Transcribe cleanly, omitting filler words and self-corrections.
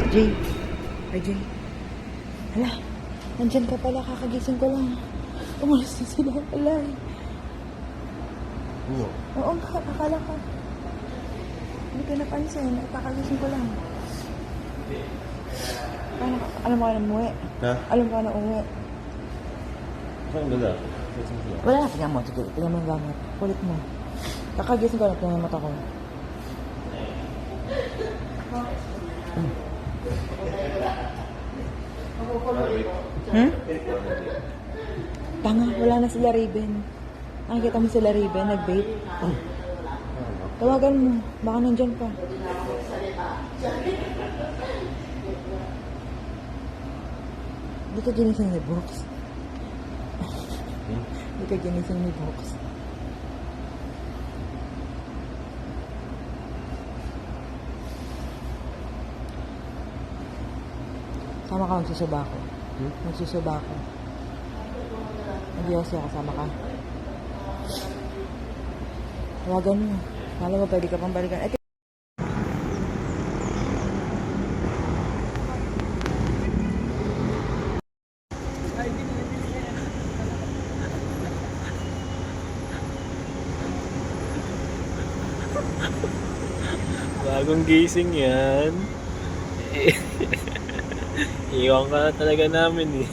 Jay. Ay, Jay. Hala, nandyan ka pala. Kakagising ko lang. Umalis na sila. Hala. Oo nga, akala ka. Hindi ka napansin. Kakagising ko lang. Alam mo ka na umuwi? Ha? Alam mo ka na umuwi? Saan gala? Wala na, tingnan mo. Sige, tingnan mo yung gamit. Kulit mo. Kakagising ko lang, tingnan yung mata ko. Tanga, wala na sila Raven. Nakikita mo sila Raven, nag-vape. Tawagan mo, baka nandyan pa. Di ka ginising ni Box. Di ka ginising ni Box. Sama ka, magsusuba ako. Magsusuba ako. Mag-iossi ako, kasama ka. Tawagan mo. Alam mo, pwede ka pang balikan. Bagong gising yan. Iwan ka na talaga namin eh.